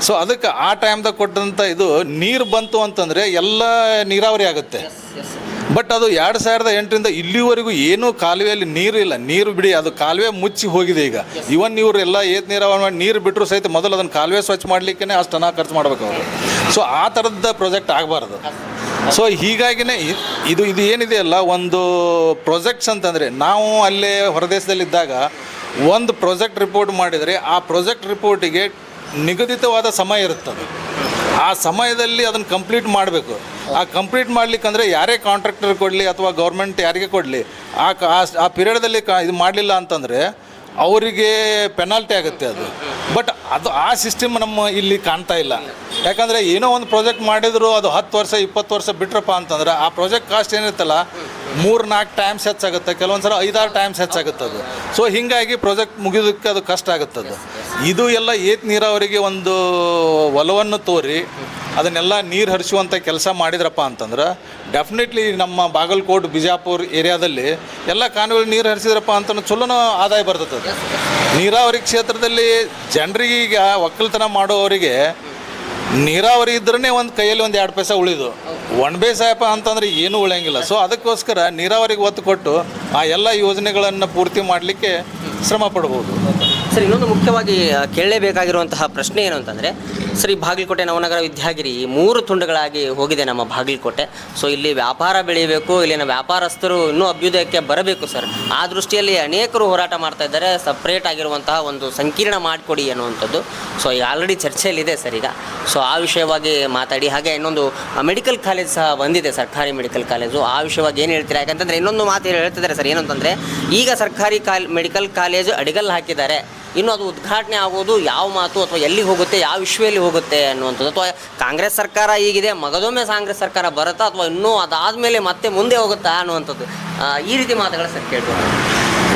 ಸೊ ಅದಕ್ಕೆ ಆ ಟೈಮ್ದಾಗ ಕೊಟ್ಟಂಥ ಇದು ನೀರು ಬಂತು ಅಂತಂದರೆ ಎಲ್ಲ ನೀರಾವರಿ ಆಗುತ್ತೆ. ಬಟ್ ಅದು 2008ರಿಂದ ಇಲ್ಲಿವರೆಗೂ ಏನೂ ಕಾಲುವೆಯಲ್ಲಿ ನೀರು ಇಲ್ಲ. ನೀರು ಬಿಡಿ, ಅದು ಕಾಲುವೆ ಮುಚ್ಚಿ ಹೋಗಿದೆ. ಈಗ ಇವನ್ ಇವರು ಎಲ್ಲ ಏತ್ ನೀರಾವರಿ ಮಾಡಿ ನೀರು ಬಿಟ್ಟರು ಸಹಿತ ಮೊದಲು ಅದನ್ನು ಕಾಲುವೆ ಸ್ವಚ್ಛ ಮಾಡಲಿಕ್ಕೆ ಅಷ್ಟು ಹಣ ಖರ್ಚು ಮಾಡ್ಬೇಕು ಅವರು. ಸೊ ಆ ಥರದ ಪ್ರಾಜೆಕ್ಟ್ ಆಗಬಾರ್ದು. ಸೊ ಹೀಗಾಗಿನೇ ಇದು ಏನಿದೆ ಅಲ್ಲ, ಒಂದು ಪ್ರಾಜೆಕ್ಟ್ಸ್ ಅಂತಂದರೆ ನಾವು ಅಲ್ಲೇ ಹೊರದೇಶದಲ್ಲಿದ್ದಾಗ ಒಂದು ಪ್ರಾಜೆಕ್ಟ್ ರಿಪೋರ್ಟ್ ಮಾಡಿದರೆ ಆ ಪ್ರಾಜೆಕ್ಟ್ ರಿಪೋರ್ಟಿಗೆ ನಿಗದಿತವಾದ ಸಮಯ ಇರುತ್ತದೆ. ಆ ಸಮಯದಲ್ಲಿ ಅದನ್ನು ಕಂಪ್ಲೀಟ್ ಮಾಡಬೇಕು. ಆ ಕಂಪ್ಲೀಟ್ ಮಾಡ್ಲಿಕ್ಕಂದ್ರೆ ಯಾರೇ ಕಾಂಟ್ರಾಕ್ಟರ್ ಕೊಡಲಿ ಅಥವಾ ಗೌರ್ಮೆಂಟ್ ಯಾರಿಗೆ ಕೊಡಲಿ, ಆ ಪೀರಿಯಡ್ದಲ್ಲಿ ಇದು ಮಾಡಲಿಲ್ಲ ಅಂತಂದರೆ ಅವರಿಗೆ ಪೆನಾಲ್ಟಿ ಆಗುತ್ತೆ ಅದು. ಬಟ್ ಆ ಸಿಸ್ಟಮ್ ನಮ್ಮ ಇಲ್ಲಿ ಕಾಣ್ತಾ ಇಲ್ಲ. ಯಾಕಂದರೆ ಏನೋ ಒಂದು ಪ್ರಾಜೆಕ್ಟ್ ಮಾಡಿದ್ರು ಅದು 10 ವರ್ಷ 20 ವರ್ಷ ಬಿಟ್ರಪ್ಪ ಅಂತಂದ್ರೆ ಆ ಪ್ರಾಜೆಕ್ಟ್ ಕಾಸ್ಟ್ ಏನಿರುತ್ತಲ್ಲ 3-4 ಟೈಮ್ಸ್ ಹೆಚ್ಚಾಗುತ್ತೆ, ಕೆಲವೊಂದು ಸಲ 5-6 ಟೈಮ್ಸ್ ಹೆಚ್ಚಾಗುತ್ತೆ ಅದು. ಸೊ ಹೀಗಾಗಿ ಪ್ರಾಜೆಕ್ಟ್ ಮುಗಿಯೋದಕ್ಕೆ ಅದು ಕಷ್ಟ ಆಗುತ್ತದು. ಇದು ಎಲ್ಲ ಏತ್ ನೀರಾವರಿಗೆ ಒಂದು ಒಲವನ್ನು ತೋರಿ ಅದನ್ನೆಲ್ಲ ನೀರು ಹರಿಸುವಂಥ ಕೆಲಸ ಮಾಡಿದ್ರಪ್ಪ ಅಂತಂದ್ರೆ ಡೆಫಿನೆಟ್ಲಿ ನಮ್ಮ ಬಾಗಲಕೋಟೆ ಬಿಜಾಪುರ ಏರಿಯಾದಲ್ಲಿ ಎಲ್ಲ ಕಾಲುವೆಗಳು ನೀರು ಹರಿಸಿದ್ರಪ್ಪ ಅಂತಂದ್ರೆ ಚಲೋನ ಆದಾಯ ಬರ್ತದೆ. ನೀರಾವರಿ ಕ್ಷೇತ್ರದಲ್ಲಿ ಜನರಿಗೆ ಈಗ ಒಕ್ಕಲ್ತನ ಮಾಡೋವರಿಗೆ ನೀರಾವರಿ ಇದ್ರೇ ಒಂದು ಕೈಯಲ್ಲಿ 1-2 ಪೈಸೆ ಉಳಿದು, ಒಣ ಬೇಸಾಯಪ್ಪ ಅಂತಂದ್ರೆ ಏನೂ ಉಳಿಯಂಗಿಲ್ಲ. ಸೊ ಅದಕ್ಕೋಸ್ಕರ ನೀರಾವರಿಗೆ ಒತ್ತು ಕೊಟ್ಟು ಆ ಎಲ್ಲ ಯೋಜನೆಗಳನ್ನು ಪೂರ್ತಿ ಮಾಡಲಿಕ್ಕೆ ಶ್ರಮ ಪಡ್ಬೋದು. ಸರ್, ಇನ್ನೊಂದು ಮುಖ್ಯವಾಗಿ ಕೇಳಲೇಬೇಕಾಗಿರುವಂತಹ ಪ್ರಶ್ನೆ ಏನು ಅಂತಂದರೆ, ಸರ್, ಈ ಬಾಗಲಕೋಟೆ ನವನಗರ ವಿದ್ಯಾಗಿರಿ 3 ತುಂಡುಗಳಾಗಿ ಹೋಗಿದೆ ನಮ್ಮ ಬಾಗಲಕೋಟೆ. ಸೊ ಇಲ್ಲಿ ವ್ಯಾಪಾರ ಬೆಳೀಬೇಕು, ಇಲ್ಲಿನ ವ್ಯಾಪಾರಸ್ಥರು ಇನ್ನೂ ಅಭ್ಯುದಯಕ್ಕೆ ಬರಬೇಕು ಸರ್. ಆ ದೃಷ್ಟಿಯಲ್ಲಿ ಅನೇಕರು ಹೋರಾಟ ಮಾಡ್ತಾ ಇದ್ದಾರೆ, ಸಪ್ರೇಟ್ ಆಗಿರುವಂತಹ ಒಂದು ಸಂಕೀರ್ಣ ಮಾಡಿಕೊಡಿ ಅನ್ನುವಂಥದ್ದು. ಸೊ ಈಗ ಆಲ್ರೆಡಿ ಚರ್ಚೆಯಲ್ಲಿದೆ ಸರ್ ಈಗ. ಸೊ ಆ ವಿಷಯವಾಗಿ ಮಾತಾಡಿ. ಹಾಗೆ ಇನ್ನೊಂದು ಮೆಡಿಕಲ್ ಕಾಲೇಜ್ ಸಹ ಬಂದಿದೆ, ಸರ್ಕಾರಿ ಮೆಡಿಕಲ್ ಕಾಲೇಜು. ಆ ವಿಷಯವಾಗಿ ಏನು ಹೇಳ್ತೀರಾ? ಯಾಕಂತಂದರೆ ಇನ್ನೊಂದು ಮಾತು ಹೇಳ್ತಿದ್ದಾರೆ ಸರ್, ಏನು ಅಂತಂದರೆ ಈಗ ಸರ್ಕಾರಿ ಮೆಡಿಕಲ್ ಕಾಲೇಜು ಅಡಿಗಲ್ಲು ಹಾಕಿದ್ದಾರೆ, ಇನ್ನು ಅದು ಉದ್ಘಾಟನೆ ಆಗೋದು ಯಾವ ಮಾತು ಅಥವಾ ಎಲ್ಲಿ ಹೋಗುತ್ತೆ, ಯಾವ ವಿಷಯದಲ್ಲಿ ಹೋಗುತ್ತೆ ಅನ್ನುವಂಥದ್ದು. ಅಥವಾ ಕಾಂಗ್ರೆಸ್ ಸರ್ಕಾರ ಈಗಿದೆ, ಮಗದೊಮ್ಮೆ ಕಾಂಗ್ರೆಸ್ ಸರ್ಕಾರ ಬರುತ್ತಾ ಅಥವಾ ಇನ್ನೂ ಅದಾದಮೇಲೆ ಮತ್ತೆ ಮುಂದೆ ಹೋಗುತ್ತಾ ಅನ್ನುವಂಥದ್ದು, ಈ ರೀತಿ ಮಾತುಗಳು ಸರ್ ಕೇಳ್ಬೋದು.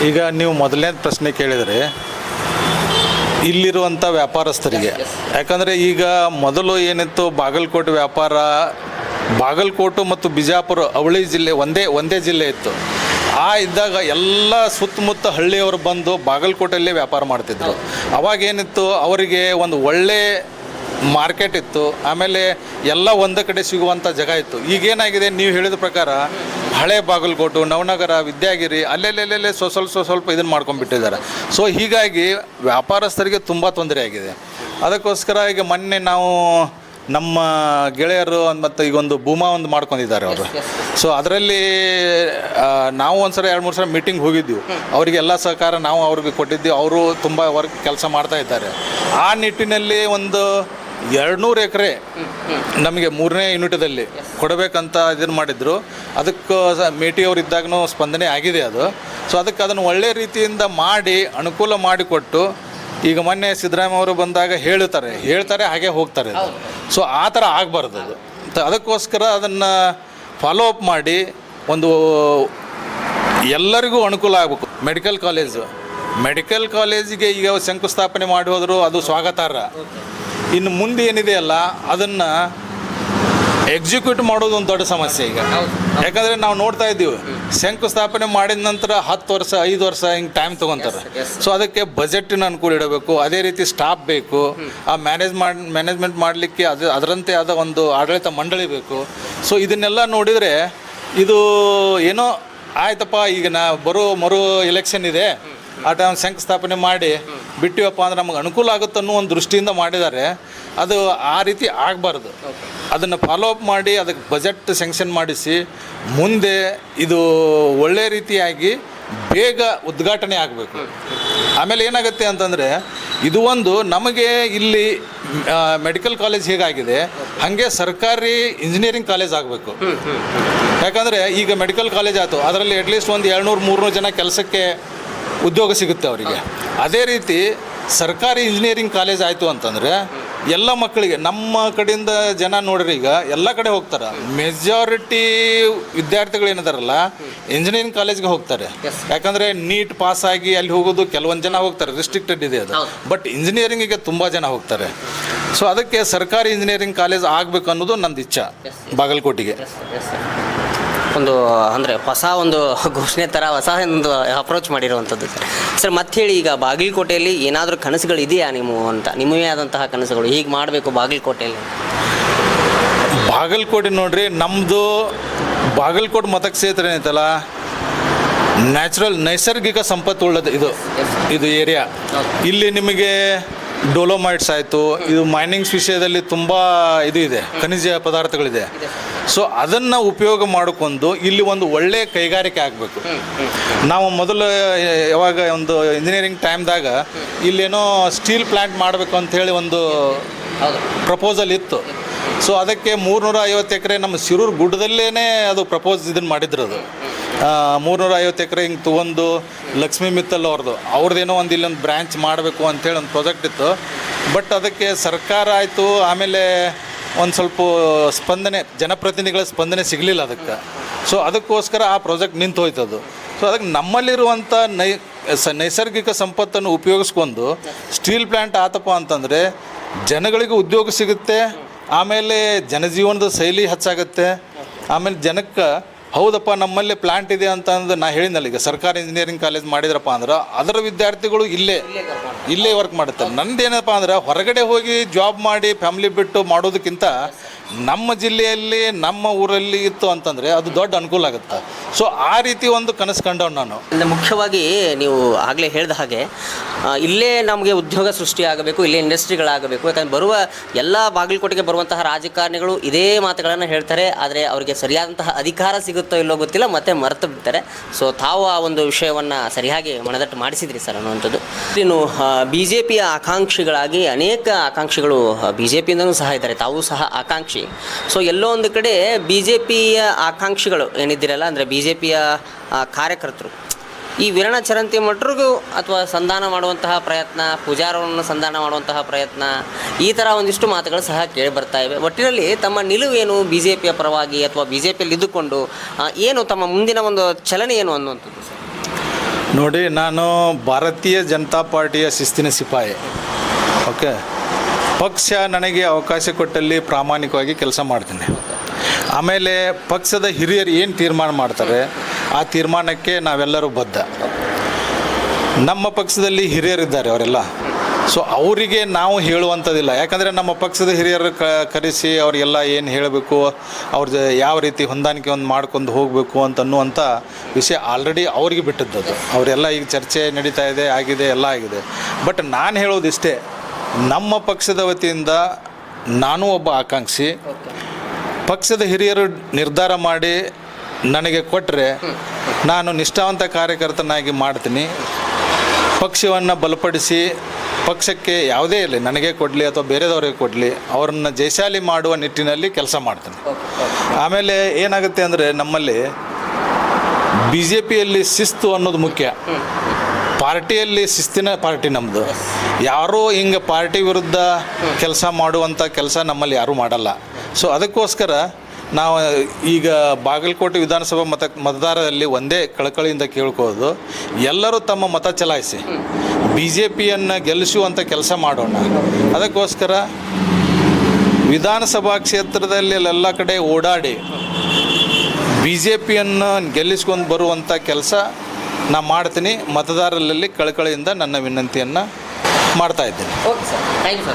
ಈಗ ನೀವು ಮೊದಲನೇ ಪ್ರಶ್ನೆ ಕೇಳಿದರೆ ಇಲ್ಲಿರುವಂಥ ವ್ಯಾಪಾರಸ್ಥರಿಗೆ, ಯಾಕಂದರೆ ಈಗ ಮೊದಲು ಏನಿತ್ತು ಬಾಗಲಕೋಟೆ ವ್ಯಾಪಾರ, ಬಾಗಲಕೋಟೆ ಮತ್ತು ಬಿಜಾಪುರ ಅವಳಿ ಜಿಲ್ಲೆ ಒಂದೇ ಜಿಲ್ಲೆ ಇತ್ತು. ಇದ್ದಾಗ ಎಲ್ಲ ಸುತ್ತಮುತ್ತ ಹಳ್ಳಿಯವರು ಬಂದು ಬಾಗಲಕೋಟೆಯಲ್ಲೇ ವ್ಯಾಪಾರ ಮಾಡ್ತಿದ್ರು. ಅವಾಗೇನಿತ್ತು, ಅವರಿಗೆ ಒಂದು ಒಳ್ಳೆ ಮಾರ್ಕೆಟ್ ಇತ್ತು, ಆಮೇಲೆ ಎಲ್ಲ ಒಂದೇ ಕಡೆ ಸಿಗುವಂಥ ಜಾಗ ಇತ್ತು. ಈಗೇನಾಗಿದೆ, ನೀವು ಹೇಳಿದ ಪ್ರಕಾರ ಹಳೆ ಬಾಗಲಕೋಟೆ, ನವನಗರ, ವಿದ್ಯಾಗಿರಿ ಅಲ್ಲೆಲ್ಲೆಲ್ಲೆಲ್ಲೇ ಸ್ವಲ್ಪ ಇದನ್ನು ಮಾಡ್ಕೊಂಡ್ಬಿಟ್ಟಿದ್ದಾರೆ. ಸೊ ಹೀಗಾಗಿ ವ್ಯಾಪಾರಸ್ಥರಿಗೆ ತುಂಬ ತೊಂದರೆ ಆಗಿದೆ. ಅದಕ್ಕೋಸ್ಕರ ಈಗ ಮೊನ್ನೆ ನಾವು ನಮ್ಮ ಗೆಳೆಯರು ಮತ್ತು ಈಗೊಂದು ಭೂಮಾ ಒಂದು ಮಾಡ್ಕೊಂಡಿದ್ದಾರೆ ಅವರು. ಸೊ ಅದರಲ್ಲಿ ನಾವು ಒಂದು ಸಲ 2-3 ಸಲ ಮೀಟಿಂಗ್ ಹೋಗಿದ್ದೀವಿ. ಅವರಿಗೆಲ್ಲ ಸಹಕಾರ ನಾವು ಅವ್ರಿಗೆ ಕೊಟ್ಟಿದ್ದೀವಿ. ಅವರು ತುಂಬ ವರ್ಕ್ ಕೆಲಸ ಮಾಡ್ತಾ ಇದ್ದಾರೆ. ಆ ನಿಟ್ಟಿನಲ್ಲಿ ಒಂದು 200 ಎಕರೆ ನಮಗೆ 3ನೇ ಯೂನಿಟದಲ್ಲಿ ಕೊಡಬೇಕಂತ ಇದನ್ನು ಮಾಡಿದ್ರು. ಅದಕ್ಕೆ ಮೇಟಿಯವರು ಇದ್ದಾಗೂ ಸ್ಪಂದನೆ ಆಗಿದೆ ಅದು. ಸೊ ಅದಕ್ಕೆ ಅದನ್ನು ಒಳ್ಳೆಯ ರೀತಿಯಿಂದ ಮಾಡಿ ಅನುಕೂಲ ಮಾಡಿಕೊಟ್ಟು, ಈಗ ಮೊನ್ನೆ ಸಿದ್ದರಾಮಯ್ಯ ಅವರು ಬಂದಾಗ ಹೇಳ್ತಾರೆ ಹಾಗೆ ಹೋಗ್ತಾರೆ. ಸೊ ಆ ಥರ ಆಗಬಾರ್ದು ಅದು. ಅದಕ್ಕೋಸ್ಕರ ಅದನ್ನು ಫಾಲೋ ಅಪ್ ಮಾಡಿ ಒಂದು ಎಲ್ಲರಿಗೂ ಅನುಕೂಲ ಆಗಬೇಕು. ಮೆಡಿಕಲ್ ಕಾಲೇಜಿಗೆ ಈಗ ಶಂಕುಸ್ಥಾಪನೆ ಮಾಡಿ ಹೋದರೂ ಅದು ಸ್ವಾಗತಾರ್ಹ. ಇನ್ನು ಮುಂದೆ ಏನಿದೆ ಅಲ್ಲ, ಅದನ್ನು ಎಕ್ಸಿಕ್ಯೂಟ್ ಮಾಡೋದು ಒಂದು ದೊಡ್ಡ ಸಮಸ್ಯೆ ಈಗ. ಯಾಕಂದರೆ ನಾವು ನೋಡ್ತಾ ಇದ್ದೀವಿ, ಶಂಕುಸ್ಥಾಪನೆ ಮಾಡಿದ ನಂತರ 10 ವರ್ಷ 5 ವರ್ಷ ಹಿಂಗೆ ಟೈಮ್ ತೊಗೊತಾರೆ. ಸೊ ಅದಕ್ಕೆ ಬಜೆಟಿನ ಅನುಕೂಲ ಇಡಬೇಕು, ಅದೇ ರೀತಿ ಸ್ಟಾಫ್ ಬೇಕು, ಆ ಮ್ಯಾನೇಜ್ಮೆಂಟ್ ಮಾಡಲಿಕ್ಕೆ ಅದರಂತೆ ಆದ ಒಂದು ಆಡಳಿತ ಮಂಡಳಿ ಬೇಕು. ಸೊ ಇದನ್ನೆಲ್ಲ ನೋಡಿದರೆ ಇದು ಏನೋ ಆಯ್ತಪ್ಪ, ಈಗ ಮರು ಎಲೆಕ್ಷನ್ ಇದೆ, ಆ ಟೈಮ್ ಶಂಕುಸ್ಥಾಪನೆ ಮಾಡಿ ಬಿಟ್ಟಿವಪ್ಪ ಅಂದ್ರೆ ನಮಗೆ ಅನುಕೂಲ ಆಗುತ್ತೆ ಅನ್ನೋ ಒಂದು ದೃಷ್ಟಿಯಿಂದ ಮಾಡಿದ್ದಾರೆ. ಅದು ಆ ರೀತಿ ಆಗಬಾರ್ದು. ಅದನ್ನು ಫಾಲೋ ಅಪ್ ಮಾಡಿ ಅದಕ್ಕೆ ಬಜೆಟ್ ಸ್ಯಾಂಕ್ಷನ್ ಮಾಡಿಸಿ ಮುಂದೆ ಇದು ಒಳ್ಳೆ ರೀತಿಯಾಗಿ ಬೇಗ ಉದ್ಘಾಟನೆ ಆಗಬೇಕು. ಆಮೇಲೆ ಏನಾಗುತ್ತೆ ಅಂತಂದರೆ, ಇದು ಒಂದು ನಮಗೆ ಇಲ್ಲಿ ಮೆಡಿಕಲ್ ಕಾಲೇಜ್ ಹೇಗಾಗಿದೆ ಹಾಗೆ ಸರ್ಕಾರಿ ಇಂಜಿನಿಯರಿಂಗ್ ಕಾಲೇಜ್ ಆಗಬೇಕು. ಯಾಕಂದರೆ ಈಗ ಮೆಡಿಕಲ್ ಕಾಲೇಜ್ ಆಯಿತು, ಅದರಲ್ಲಿ ಅಟ್ಲೀಸ್ಟ್ ಒಂದು 200-300 ಜನ ಕೆಲಸಕ್ಕೆ ಉದ್ಯೋಗ ಸಿಗುತ್ತೆ ಅವರಿಗೆ. ಅದೇ ರೀತಿ ಸರ್ಕಾರಿ ಇಂಜಿನಿಯರಿಂಗ್ ಕಾಲೇಜ್ ಆಯಿತು ಅಂತಂದರೆ ಎಲ್ಲ ಮಕ್ಕಳಿಗೆ, ನಮ್ಮ ಕಡೆಯಿಂದ ಜನ ನೋಡ್ರಿ ಈಗ ಎಲ್ಲ ಕಡೆ ಹೋಗ್ತಾರೆ. ಮೆಜಾರಿಟಿ ವಿದ್ಯಾರ್ಥಿಗಳು ಏನಿದಾರಲ್ಲ ಇಂಜಿನಿಯರಿಂಗ್ ಕಾಲೇಜ್ಗೆ ಹೋಗ್ತಾರೆ. ಯಾಕಂದರೆ ನೀಟ್ ಪಾಸ್ ಆಗಿ ಅಲ್ಲಿ ಹೋಗೋದು ಕೆಲವೊಂದು ಜನ ಹೋಗ್ತಾರೆ, ರಿಸ್ಟ್ರಿಕ್ಟೆಡ್ ಇದೆ ಅದು. ಬಟ್ ಇಂಜಿನಿಯರಿಂಗಿಗೆ ತುಂಬ ಜನ ಹೋಗ್ತಾರೆ. ಸೊ ಅದಕ್ಕೆ ಸರ್ಕಾರಿ ಇಂಜಿನಿಯರಿಂಗ್ ಕಾಲೇಜ್ ಆಗಬೇಕು ಅನ್ನೋದು ನಂದು ಇಚ್ಛೆ ಬಾಗಲಕೋಟೆಗೆ. ಒಂದು ಅಂದರೆ ಹೊಸ ಒಂದು ಘೋಷಣೆ ಥರ ಹೊಸ ಒಂದು ಅಪ್ರೋಚ್ ಮಾಡಿರುವಂಥದ್ದು ಸರ್. ಮತ್ತೆ ಹೇಳಿ, ಈಗ ಬಾಗಲಕೋಟೆಯಲ್ಲಿ ಏನಾದರೂ ಕನಸುಗಳು ಇದೆಯಾ ನಿಮ್ಮವೇ ಆದಂತಹ ಕನಸುಗಳು, ಹೀಗೆ ಮಾಡಬೇಕು ಬಾಗಲಕೋಟೆಯಲ್ಲಿ? ಬಾಗಲಕೋಟೆ ನೋಡ್ರಿ, ನಮ್ಮದು ಬಾಗಲಕೋಟೆ ಮತಕ್ಷೇತ್ರ ಏನೈತಲ್ಲ, ನೈಸರ್ಗಿಕ ಸಂಪತ್ತು ಉಳ್ಳದು ಇದು ಏರಿಯಾ. ಇಲ್ಲಿ ನಿಮಗೆ ಡೋಲೋಮೈಟ್ಸ್ ಆಯಿತು, ಇದು ಮೈನಿಂಗ್ಸ್ ವಿಷಯದಲ್ಲಿ ತುಂಬ ಇದು ಇದೆ, ಖನಿಜ ಪದಾರ್ಥಗಳಿದೆ. ಸೊ ಅದನ್ನು ಉಪಯೋಗ ಮಾಡಿಕೊಂಡು ಇಲ್ಲಿ ಒಂದು ಒಳ್ಳೆಯ ಕೈಗಾರಿಕೆ ಆಗಬೇಕು. ನಾವು ಮೊದಲು ಯಾವಾಗ ಒಂದು ಇಂಜಿನಿಯರಿಂಗ್ ಟೈಮ್ದಾಗ ಇಲ್ಲೇನೋ ಸ್ಟೀಲ್ ಪ್ಲ್ಯಾಂಟ್ ಮಾಡಬೇಕು ಅಂಥೇಳಿ ಒಂದು ಪ್ರಪೋಸಲ್ ಇತ್ತು. ಸೊ ಅದಕ್ಕೆ 350 ಎಕರೆ ನಮ್ಮ ಶಿರೂರು ಗುಡ್ಡದಲ್ಲೇ ಅದು ಇದನ್ನು ಮಾಡಿದ್ರು. ಅದು 350 ಎಕರೆ ಹಿಂಗೆ ತೊಗೊಂಡು ಲಕ್ಷ್ಮೀ ಮಿತ್ತಲ್ ಅವ್ರದ್ದೇನೋ ಒಂದು ಇಲ್ಲೊಂದು ಬ್ರ್ಯಾಂಚ್ ಮಾಡಬೇಕು ಅಂಥೇಳಿ ಒಂದು ಪ್ರಾಜೆಕ್ಟ್ ಇತ್ತು. ಬಟ್ ಅದಕ್ಕೆ ಸರ್ಕಾರ ಆಯಿತು, ಆಮೇಲೆ ಒಂದು ಸ್ವಲ್ಪ ಜನಪ್ರತಿನಿಧಿಗಳ ಸ್ಪಂದನೆ ಸಿಗಲಿಲ್ಲ ಅದಕ್ಕೆ. ಸೊ ಅದಕ್ಕೋಸ್ಕರ ಆ ಪ್ರಾಜೆಕ್ಟ್ ನಿಂತು ಹೋಯ್ತದು. ಸೊ ಅದಕ್ಕೆ ನಮ್ಮಲ್ಲಿರುವಂಥ ನೈಸರ್ಗಿಕ ಸಂಪತ್ತನ್ನು ಉಪಯೋಗಿಸ್ಕೊಂಡು ಸ್ಟೀಲ್ ಪ್ಲ್ಯಾಂಟ್ ಆತಪ್ಪ ಅಂತಂದರೆ ಜನಗಳಿಗೆ ಉದ್ಯೋಗ ಸಿಗುತ್ತೆ, ಆಮೇಲೆ ಜನಜೀವನದ ಶೈಲಿ ಹೆಚ್ಚಾಗುತ್ತೆ, ಆಮೇಲೆ ಜನಕ್ಕೆ ಹೌದಪ್ಪ ನಮ್ಮಲ್ಲಿ ಪ್ಲ್ಯಾಂಟ್ ಇದೆ ಅಂತಂದು ನಾ ಹೇಳಿದ್ನಲ್ಲ, ಈಗ ಸರ್ಕಾರಿ ಇಂಜಿನಿಯರಿಂಗ್ ಕಾಲೇಜ್ ಮಾಡಿದ್ರಪ್ಪ ಅಂದ್ರೆ ಅದರ ವಿದ್ಯಾರ್ಥಿಗಳು ಇಲ್ಲೇ ವರ್ಕ್ ಮಾಡುತ್ತಾರೆ. ನಂದೇನಪ್ಪ ಅಂದ್ರೆ ಹೊರಗಡೆ ಹೋಗಿ ಜಾಬ್ ಮಾಡಿ ಫ್ಯಾಮಿಲಿ ಬಿಟ್ಟು ಮಾಡೋದಕ್ಕಿಂತ ನಮ್ಮ ಜಿಲ್ಲೆಯಲ್ಲಿ ನಮ್ಮ ಊರಲ್ಲಿ ಇತ್ತು ಅಂತಂದರೆ ಅದು ದೊಡ್ಡ ಅನುಕೂಲ ಆಗುತ್ತೆ. ಸೊ ಆ ರೀತಿ ಒಂದು ಕನಸು ಕಂಡವ್ ನಾನು. ಮುಖ್ಯವಾಗಿ ನೀವು ಆಗಲೇ ಹೇಳಿದ ಹಾಗೆ ಇಲ್ಲೇ ನಮಗೆ ಉದ್ಯೋಗ ಸೃಷ್ಟಿಯಾಗಬೇಕು, ಇಲ್ಲೇ ಇಂಡಸ್ಟ್ರಿಗಳಾಗಬೇಕು. ಯಾಕಂದರೆ ಬರುವ ಎಲ್ಲ ಬಾಗಲಕೋಟೆಗೆ ಬರುವಂತಹ ರಾಜಕಾರಣಿಗಳು ಇದೇ ಮಾತುಗಳನ್ನು ಹೇಳ್ತಾರೆ, ಆದರೆ ಅವರಿಗೆ ಸರಿಯಾದಂತಹ ಅಧಿಕಾರ ಸಿಗುತ್ತೋ ಇಲ್ಲೋ ಗೊತ್ತಿಲ್ಲ, ಮತ್ತೆ ಮರೆತು ಬಿಡ್ತಾರೆ. ಸೊ ತಾವು ಆ ಒಂದು ವಿಷಯವನ್ನು ಸರಿಯಾಗಿ ಮನದಟ್ಟು ಮಾಡಿಸಿದ್ರಿ ಸರ್ ಅನ್ನುವಂಥದ್ದು. ಇನ್ನು BJPಯ ಆಕಾಂಕ್ಷಿಗಳಾಗಿ ಅನೇಕ ಆಕಾಂಕ್ಷಿಗಳು BJPಯಿಂದನೂ ಸಹ ಇದ್ದಾರೆ, ತಾವು ಸಹ ಆಕಾಂಕ್ಷಿ. ಸೊ ಎಲ್ಲೋ ಒಂದು ಕಡೆ BJPಯ ಆಕಾಂಕ್ಷಿಗಳು ಏನಿದ್ದೀರಲ್ಲ, ಅಂದರೆ BJPಯ ಕಾರ್ಯಕರ್ತರು ಈ ವೀರಣ್ಣ ಚರಂತಿಮಠರಿಗೂ ಅಥವಾ ಸಂಧಾನ ಮಾಡುವಂತಹ ಪ್ರಯತ್ನ, ಪೂಜಾರವನ್ನು ಸಂಧಾನ ಮಾಡುವಂತಹ ಪ್ರಯತ್ನ, ಈ ಥರ ಒಂದಿಷ್ಟು ಮಾತುಗಳು ಸಹ ಕೇಳಿ ಬರ್ತಾ ಇವೆ. ಒಟ್ಟಿನಲ್ಲಿ ತಮ್ಮ ನಿಲುವೇನು BJPಯ ಪರವಾಗಿ ಅಥವಾ BJPಯಲ್ಲಿ ಇದ್ದುಕೊಂಡು ಏನು ತಮ್ಮ ಮುಂದಿನ ಒಂದು ಚಲನೆ ಏನು ಅನ್ನುವಂಥದ್ದು? ನೋಡಿ, ನಾನು ಭಾರತೀಯ ಜನತಾ ಪಾರ್ಟಿಯ ಶಿಸ್ತಿನ ಸಿಪಾಯಿ. ಓಕೆ, ಪಕ್ಷ ನನಗೆ ಅವಕಾಶ ಕೊಟ್ಟಲ್ಲಿ ಪ್ರಾಮಾಣಿಕವಾಗಿ ಕೆಲಸ ಮಾಡ್ತೀನಿ. ಆಮೇಲೆ ಪಕ್ಷದ ಹಿರಿಯರು ಏನು ತೀರ್ಮಾನ ಮಾಡ್ತಾರೆ ಆ ತೀರ್ಮಾನಕ್ಕೆ ನಾವೆಲ್ಲರೂ ಬದ್ಧ. ನಮ್ಮ ಪಕ್ಷದಲ್ಲಿ ಹಿರಿಯರಿದ್ದಾರೆ ಅವರೆಲ್ಲ. ಸೊ ಅವರಿಗೆ ನಾವು ಹೇಳುವಂಥದ್ದಿಲ್ಲ, ಯಾಕಂದರೆ ನಮ್ಮ ಪಕ್ಷದ ಹಿರಿಯರು ಕರೆಸಿ ಅವರಿಗೆಲ್ಲ ಏನು ಹೇಳಬೇಕು, ಅವ್ರದ್ದು ಯಾವ ರೀತಿ ಹೊಂದಾಣಿಕೆ ಒಂದು ಮಾಡ್ಕೊಂಡು ಹೋಗಬೇಕು ಅಂತನ್ನುವಂಥ ವಿಷಯ ಆಲ್ರೆಡಿ ಅವ್ರಿಗೆ ಬಿಟ್ಟಿದ್ದದು. ಅವರೆಲ್ಲ ಈಗ ಚರ್ಚೆ ನಡೀತಾ ಇದೆ, ಆಗಿದೆ, ಎಲ್ಲ ಆಗಿದೆ. ಬಟ್ ನಾನು ಹೇಳೋದಿಷ್ಟೇ, ನಮ್ಮ ಪಕ್ಷದ ವತಿಯಿಂದ ನಾನು ಒಬ್ಬ ಆಕಾಂಕ್ಷಿ. ಪಕ್ಷದ ಹಿರಿಯರು ನಿರ್ಧಾರ ಮಾಡಿ ನನಗೆ ಕೊಟ್ಟರೆ ನಾನು ನಿಷ್ಠಾವಂತ ಕಾರ್ಯಕರ್ತನಾಗಿ ಮಾಡ್ತೀನಿ. ಪಕ್ಷವನ್ನು ಬಲಪಡಿಸಿ ಪಕ್ಷಕ್ಕೆ ಯಾವುದೇ ಇರಲಿ, ನನಗೆ ಕೊಡಲಿ ಅಥವಾ ಬೇರೆದವರಿಗೆ ಕೊಡಲಿ, ಅವರನ್ನು ಜಯಶಾಲಿ ಮಾಡುವ ನಿಟ್ಟಿನಲ್ಲಿ ಕೆಲಸ ಮಾಡ್ತೀನಿ. ಆಮೇಲೆ ಏನಾಗುತ್ತೆ ಅಂದರೆ ನಮ್ಮಲ್ಲಿ BJPಯಲ್ಲಿ ಶಿಸ್ತು ಅನ್ನೋದು ಮುಖ್ಯ. ಪಾರ್ಟಿಯಲ್ಲಿ ಶಿಸ್ತಿನ ಪಾರ್ಟಿ ನಮ್ಮದು. ಯಾರೂ ಹಿಂಗೆ ಪಾರ್ಟಿ ವಿರುದ್ಧ ಕೆಲಸ ಮಾಡುವಂಥ ಕೆಲಸ ನಮ್ಮಲ್ಲಿ ಯಾರೂ ಮಾಡಲ್ಲ. ಸೊ ಅದಕ್ಕೋಸ್ಕರ ನಾವು ಈಗ ಬಾಗಲಕೋಟೆ ವಿಧಾನಸಭಾ ಮತದಾರರಲ್ಲಿ ಒಂದೇ ಕಳಕಳಿಯಿಂದ ಕೇಳ್ಕೋದು, ಎಲ್ಲರೂ ತಮ್ಮ ಮತ ಚಲಾಯಿಸಿ BJPಯನ್ನು ಗೆಲ್ಲಿಸುವಂಥ ಕೆಲಸ ಮಾಡೋಣ. ಅದಕ್ಕೋಸ್ಕರ ವಿಧಾನಸಭಾ ಕ್ಷೇತ್ರದಲ್ಲಿ ಎಲ್ಲ ಕಡೆ ಓಡಾಡಿ BJPಯನ್ನು ಗೆಲ್ಲಿಸ್ಕೊಂಡು ಬರುವಂಥ ಕೆಲಸ ನಾನು ಮಾಡ್ತೀನಿ. ಮತದಾರರಲ್ಲಿ ಕಳಕಳಿಯಿಂದ ನನ್ನ ವಿನಂತಿಯನ್ನು ಮಾಡ್ತಾ ಇದ್ದೀನಿ. Okay sir,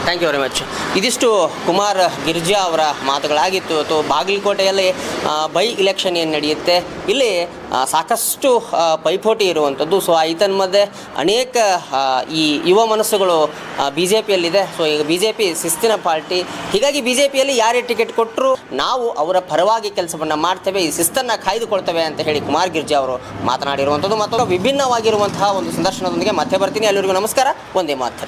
thank you very much. ಇದಿಷ್ಟು ಕುಮಾರ್ ಗಿರ್ಜಾ ಅವರ ಮಾತುಗಳಾಗಿತ್ತು. ಅಥವಾ ಬಾಗಲಕೋಟೆಯಲ್ಲಿ ಬೈ ಇಲೆಕ್ಷನ್ ಏನು ನಡೆಯುತ್ತೆ, ಇಲ್ಲಿ ಸಾಕಷ್ಟು ಪೈಪೋಟಿ ಇರುವಂಥದ್ದು. ಸೊ ಈತನ ಮಧ್ಯೆ ಅನೇಕ ಈ ಯುವ ಮನಸ್ಸುಗಳು BJPಯಲ್ಲಿದೆ. ಸೊ ಈಗ BJP ಶಿಸ್ತಿನ ಪಾರ್ಟಿ, ಹೀಗಾಗಿ BJPಯಲ್ಲಿ ಯಾರೇ ಟಿಕೆಟ್ ಕೊಟ್ಟರು ನಾವು ಅವರ ಪರವಾಗಿ ಕೆಲಸವನ್ನು ಮಾಡ್ತೇವೆ, ಈ ಶಿಸ್ತನ್ನು ಕಾಯ್ದುಕೊಳ್ತೇವೆ ಅಂತ ಹೇಳಿ ಕುಮಾರ್ ಗಿರ್ಜಾ ಅವರು ಮಾತನಾಡಿರುವಂಥದ್ದು. ಮತ್ತು ವಿಭಿನ್ನವಾಗಿರುವಂತಹ ಒಂದು ಸಂದರ್ಶನದೊಂದಿಗೆ ಮತ್ತೆ ಬರ್ತೀನಿ. ಅಲ್ಲಿವರೆಗೂ ನಮಸ್ಕಾರ, ಒಂದೇ ಮಾತರಂ.